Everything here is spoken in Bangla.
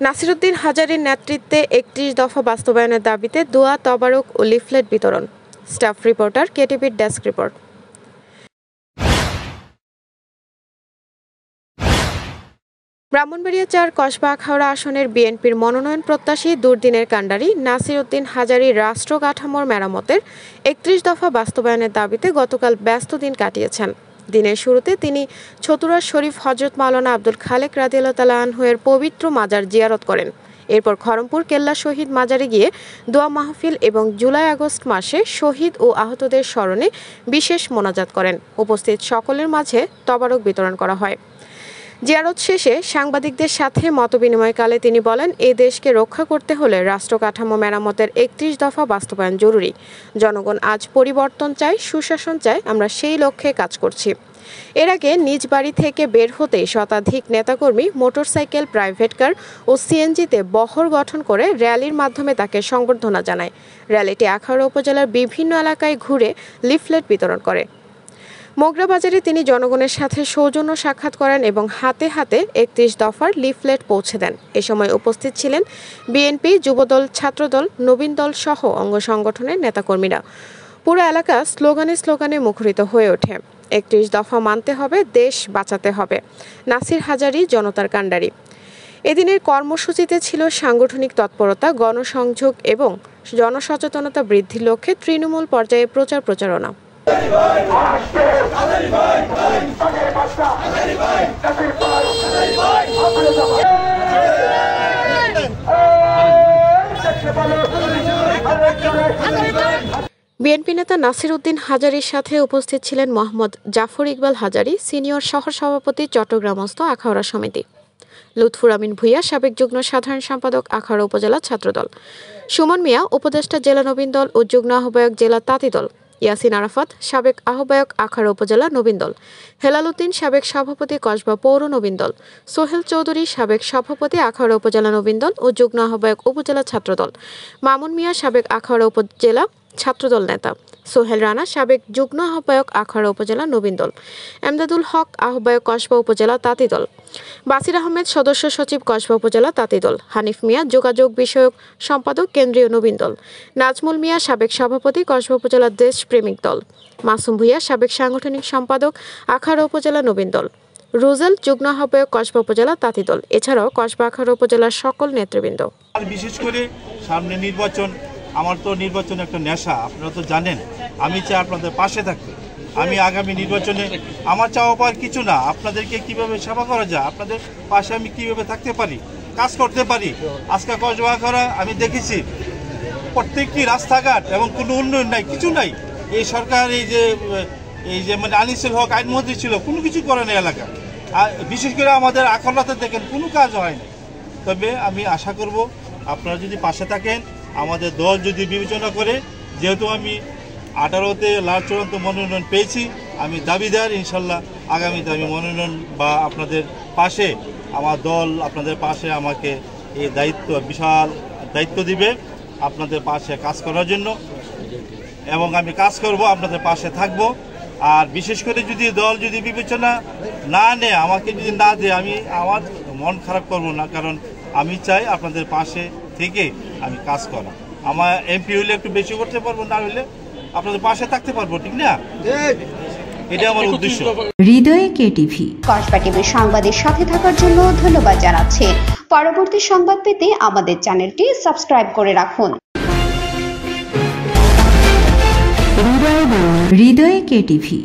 নাসিরউদ্দিন হাজারীর নেতৃত্বে ৩১ দফা বাস্তবায়নের দাবিতে দোয়া তবারক ও লিফলেট বিতরণ। স্টাফ রিপোর্টার, কেটিভির ডেস্ক রিপোর্ট। ব্রাহ্মণবাড়িয়া ৪ কসবা আখাউড়া আসনের বিএনপির মনোনয়ন প্রত্যাশী দুর্দিনের কাণ্ডারি নাসিরউদ্দিন হাজারী রাষ্ট্র কাঠামোর মেরামতের ৩১ দফা বাস্তবায়নের দাবিতে গতকাল ব্যস্ত দিন কাটিয়েছেন। দিনের শুরুতে তিনি ছতুরা শরীফ হজরত মাওলানা আব্দুল খালেক রাদিয়াল্লাহু তাআলা আনহু-এর পবিত্র মাজার জিয়ারত করেন। এরপর খড়মপুর কেল্লা শহীদ মাজারে গিয়ে দোয়া মাহফিল এবং জুলাই-আগস্ট মাসে শহীদ ও আহতদের স্মরণে বিশেষ মোনাজাত করেন। উপস্থিত সকলের মাঝে তবারক বিতরণ করা হয়। জিয়ারত শেষে সাংবাদিকদের সাথে মতবিনিময়কালে তিনি বলেন, এই দেশকে রক্ষা করতে হলে রাষ্ট্র কাঠামো মেরামতের ৩১ দফা বাস্তবায়ন জরুরি। জনগণ আজ পরিবর্তন চায়, সুশাসন চায়, আমরা সেই লক্ষ্যে কাজ করছি। এর আগে নিজ বাড়ি থেকে বের হতেই শতাধিক নেতাকর্মী মোটরসাইকেল, প্রাইভেট কার ও সিএনজিতে বহর গঠন করে র্যালির মাধ্যমে তাকে সংবর্ধনা জানায়। র্যালিটি আখাউড়া উপজেলার বিভিন্ন এলাকায় ঘুরে লিফলেট বিতরণ করে। মোগরা বাজারে তিনি জনগণের সাথে সৌজন্য সাক্ষাৎ করেন এবং হাতে হাতে ৩১ দফার লিফলেট পৌঁছে দেন। এ সময় উপস্থিত ছিলেন বিএনপি, যুবদল, ছাত্রদল, নবীন দল সহ অঙ্গ সংগঠনের নেতাকর্মীরা। পুরো এলাকা স্লোগানে স্লোগানে মুখরিত হয়ে ওঠে। ৩১ দফা মানতে হবে, দেশ বাঁচাতে হবে। নাসির হাজারী জনতার কাণ্ডারি। এদিনের কর্মসূচিতে ছিল সাংগঠনিক তৎপরতা, গণসংযোগ এবং জনসচেতনতা বৃদ্ধির লক্ষ্যে তৃণমূল পর্যায়ে প্রচারণা। বিএনপি নেতা নাসিরউদ্দিন হাজারীর সাথে উপস্থিত ছিলেন মোহাম্মদ জাফর ইকবাল হাজারী, সিনিয়র সহ সভাপতি, চট্টগ্রামস্থ আখাউড়া সমিতি; লুৎফুর আমিন ভূঁইয়া, সাবেক যুগ্ম সাধারণ সম্পাদক, আখাউড়া উপজেলা ছাত্রদল; সুমন মিয়া, উপদেষ্টা, জেলা নবীন দল ও যুগ্ম আহ্বায়ক, জেলা তাঁতি দল; ইয়াসিন আরাফাত, সাবেক আহ্বায়ক, আখাউড়া উপজেলা নবীন দল; হেলাল উদ্দিন, সাবেক সভাপতি, কসবা পৌর নবীন দল; সোহেল চৌধুরী, সাবেক সভাপতি, আখাউড়া উপজেলা নবীন দল ও যুগ্ম আহ্বায়ক, উপজেলা ছাত্রদল; মামুন মিয়া, সাবেক আখাউড়া উপজেলা ছাত্রদল নেতা; সোহেল রানা, সাবেক যুগ্ম আহ্বায়ক, আখাউড়া উপজেলা নবীন দল; এমদাদুল হক, আহ্বায়ক, কসবা উপজেলা তাঁতি দল; বাসির আহমেদ, সদস্য সচিব, কসবা উপজেলা তাঁতি দল; হানিফ মিয়া, যোগাযোগ বিষয়ক সম্পাদক, কেন্দ্রীয় নবীন দল; নাজমুল মিয়া, সাবেক সভাপতি, কসবা উপজেলা দেশপ্রেমিক দল; মাসুম ভূঁইয়া, সাবেক সাংগঠনিক সম্পাদক, আখাউড়া উপজেলা নবীন দল; রুজেল, যুগ্ম আহ্বায়ক, কসবা উপজেলা তাঁতি দল। এছাড়াও কসবা আখাউড়া উপজেলার সকল নেতৃবৃন্দ। বিশেষ করে সামনে নির্বাচন, আমার তো নির্বাচন একটা নেশা, আপনারা তো জানেন। আমি চাই আপনাদের পাশে থাকতে। আমি আগামী নির্বাচনে আমার চাওয়া পাওয়ার কিছু না, আপনাদেরকে কিভাবে সেবা করা যায়, আপনাদের পাশে আমি কিভাবে থাকতে পারি, কাজ করতে পারি। আজকে কসবা আখাউড়া আমি দেখেছি প্রত্যেকটি রাস্তাঘাট এবং কোনো উন্নয়ন নাই, কিছু নাই। এই সরকার এই যে মানে আনিসুল হক আইনমন্ত্রী ছিল, কোনো কিছু করে না এলাকা। আর বিশেষ করে আমাদের আখাউড়াতে দেখেন কোনো কাজ হয় না। তবে আমি আশা করব আপনারা যদি পাশে থাকেন, আমাদের দল যদি বিবেচনা করে, যেহেতু আমি 18তে লাল চূড়ান্ত মনোনয়ন পেয়েছি, আমি দাবিদার, ইনশাল্লাহ আগামীতে আমি মনোনয়ন বা আপনাদের পাশে, আমার দল আপনাদের পাশে আমাকে এই বিশাল দায়িত্ব দিবে আপনাদের পাশে কাজ করার জন্য, এবং আমি কাজ করব, আপনাদের পাশে থাকব। আর বিশেষ করে যদি দল যদি বিবেচনা না নেয়, আমাকে যদি না দেয়, আমি আমার মন খারাপ করব না, কারণ আমি চাই আপনাদের পাশে থেকে আমি কাজ করা। আমার এমপি হইলে একটু বেশি করতে পারবো, না হইলে আপনাদের পাশে থাকতে পারবো, ঠিক না? এটা আমার উদ্দেশ্য। হৃদয়ে কেটিভি, কসবা টিভির সংবাদের সাথে থাকার জন্য ধন্যবাদ জানাচ্ছি। পরবর্তী সংবাদ পেতে আমাদের চ্যানেলটি সাবস্ক্রাইব করে রাখুন। হৃদয়ে কেটিভি।